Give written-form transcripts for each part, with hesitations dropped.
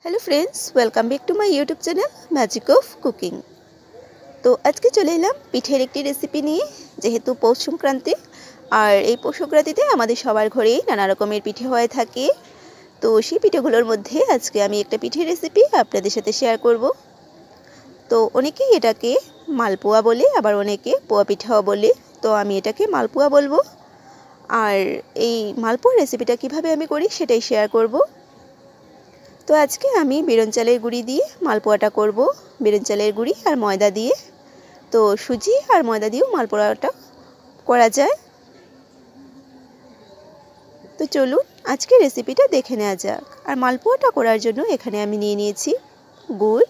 Hello friends, welcome back to my YouTube channel magic of cooking. तो आज के चले एलाम पिठेर एक रेसिपि निये। जेहेतु पौष संक्रांति और ये पौष संक्रांतिते आमादेर सबार घरेई नाना रकमेर पिठे हये थाके। तो सेई पिठेगुलोर मध्ये आजके आमी एकटा पिठेर रेसिपि आपनादेर साथे शेयार करब। तो अनेकेई एटाके मालपोया बोले, आबार अनेके पोया पिठाओ बोले। तो आमी एटाके मालपोया बोलबो और एई मालपोया रेसिपिटा किभाबे आमी करी सेटाई शेयार करब। तो आज के आमी बेरन चालेर गुड़ी दिए मालपोयाटा करब। बेरन चालेर गुड़ी और मयदा दिए, तो सुजी और मयदा दिएও मालपोयाटा करा जाए। तो चलुन आज के रेसिपिटा देखे नेওয়া যাক। और मालपोयाटा करार जन्य एखाने आमी निये निয়েছি गुड़।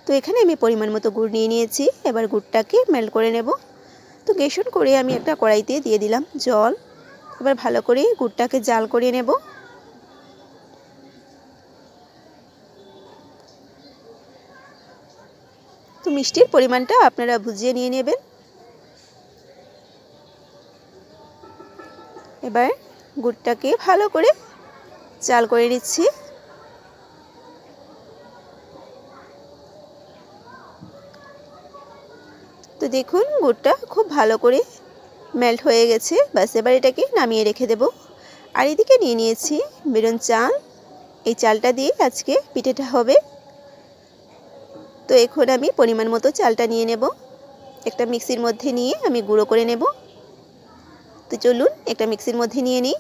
तो एखाने आमी परिमाण मतो गुड़ निये निয়েছি। एबार गुड़टाके मेल्ट करे नेब। तो ग्यास अन करे आमी एकटा कड़ाइते दिए दिलाम जल। एबार भालो करे गुड़टाके जाल करे नेब। तो मिष्टिर परिमाणटा आपनारा बुझिए निये नेबेन। एबार गुड़टाके भालो करे चाल करे निচ্ছি। तो देखुन गुड़टा खूब भालो करे मेल्ट हये गेছে। बस एबार एटाके नामिয়ে रेखे देब। और एदिके निये निয়েছি बेरन चाल। এই চালটা দিয়ে আজকে পিঠেটা হবে। तो এখন আমি পরিমাণ মতো চালটা নিয়ে নেব। একটা মিক্সির মধ্যে নিয়ে আমি গুঁড়ো করে নেব। তো চলুন একটা মিক্সির মধ্যে নিয়ে নিই।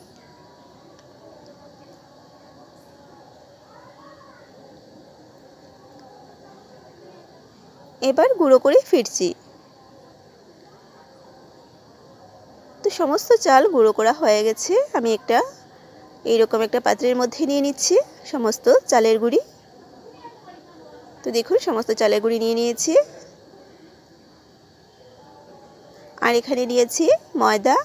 এবার গুঁড়ো করে ফিরছি। তো সমস্ত চাল গুঁড়ো করা হয়ে গেছে। আমি একটা এইরকম একটা পাত্রের মধ্যে নিয়ে নিচ্ছি সমস্ত চালের গুঁড়ি। तो देखो समस्त चालेर गुड़ी निये निয়েছি। और एखाने निয়েছি मयदा।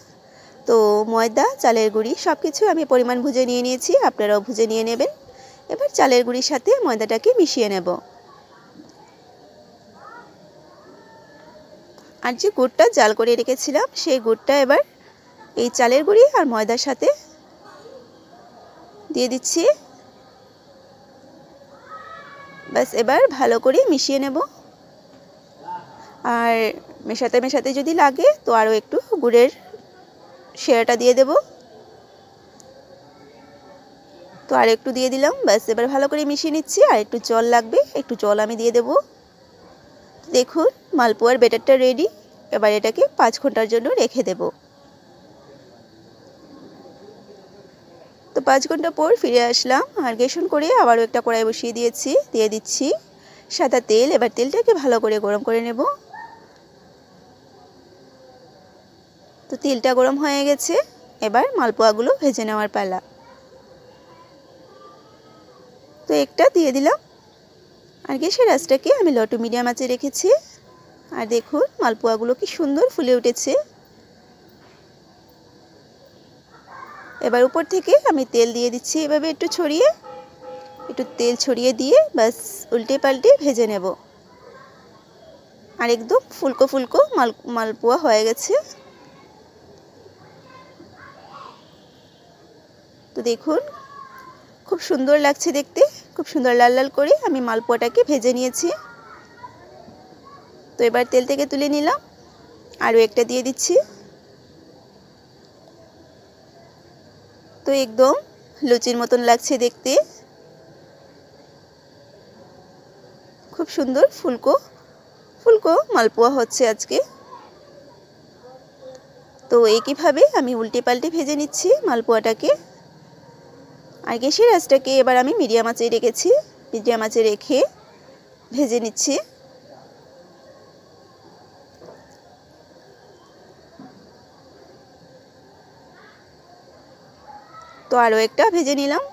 तो मयदा चालेर गुड़ी सबकिछु आमी परिमाण बुझे निये निয়েছি, आपनाराও बुझे निये नेबेन। एबार चालेर गुड़िर साथे मयदाटाके मिशिয়ে नेब। और जे गुड़टा जाल करे रेखेছিলাম সেই गुड़टा एबार এই চালের গুড়ি আর ময়দার সাথে দিয়ে দিচ্ছি। बस एबार भालो करे मिशिয়ে नेब। और मेशाते मेशाते यदि लागे तो आरो एकटू गुड़ेर शेराटा दिए देब। तो आर एकटू दिए दिलाम। बस एबार भालो करे मिशिয়ে निচ্ছি। और एकटू जल लागबे, एकटू जल आमी दिए देब। देखुन मालपोयार बेटारटा रेडी। एबार एटाके 5 घंटार जन्य रेखे देब। तो 5 घंटा पर फिरे आसलाम। और ग्यास अन करे आबारो एकटा कड़ाई बसिए दिएছি। दिए दिচ্ছি सादा तेल। एबार तेलटाके भालो करे गरम करे नेब। तो तेलटा गरम हये गेছে। एबार मालपोयागुलो भेजे नेওয়ার पाला। तो एकटा दिए दिलाम। और ग्यासेर आঁচটাকে আমি लो टू मिडियाम आঁচে रेखेছি। और देखुन मालपोयागुलो कि सुंदर फुले उठेছে। एबार ऊपर थेके आमी तेल दिए दिচ্ছি एभाবে একটু ছড়িয়ে। একটু তেল ছড়িয়ে দিয়ে बस उल्टे पाल्टे भेजे नेब। और एकदम फुलको फुलको मालपोया हये गेছে। तो देखुन खूब सुंदर लागছে देखते। खूब सुंदर लाल लाल करे आमी मालपोयाटाके भेजे निয়েছি। तो एबार तेल थेके तुले निलाम। आरो एकटा दिए दिচ্ছি। तो एकदम लुचिर मतन लागছে देखते। खूब सुंदर फुलको फुलको मालपोया হচ্ছে আজকে। तो একই ভাবে আমি উল্টে পাল্টে ভেজে নিচ্ছি মালপোয়াটাকে। আর গ্যাসের আঁচটাকে এবার আমি মিডিয়াম আঁচে রেখেছি। মিডিয়াম আঁচে রেখে ভেজে নিচ্ছি। तो आरो एकटा भेजे निलाम।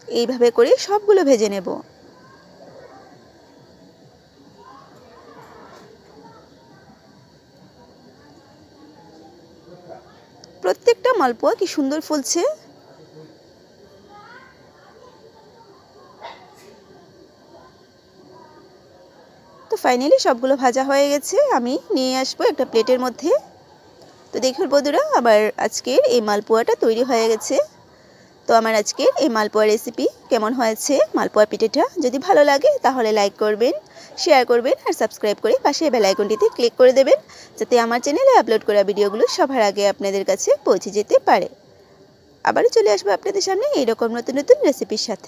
এইভাবে করে সবগুলো ভেজে নেব। প্রত্যেকটা মালপোয়া কি সুন্দর ফুলছে। তো ফাইনালি সবগুলো ভাজা হয়ে গেছে। আমি নিয়ে আসবো একটা প্লেটের মধ্যে। तो देखो बंधुरा आबार आजकेर এই মালপোয়াটা তৈরি হয়ে গেছে। তো আমার আজকের এই মালপোয়া রেসিপি কেমন হয়েছে, মালপোয়া পিঠেটা যদি ভালো লাগে তাহলে লাইক করবেন, শেয়ার করবেন আর সাবস্ক্রাইব করে পাশে বেল আইকনটিতে ক্লিক করে দেবেন, যাতে আমার চ্যানেলে আপলোড করা ভিডিওগুলো সবার আগে আপনাদের কাছে পৌঁছে যেতে পারে। আবারও চলে আসবো আপনাদের সামনে এইরকম নতুন নতুন রেসিপির সাথে।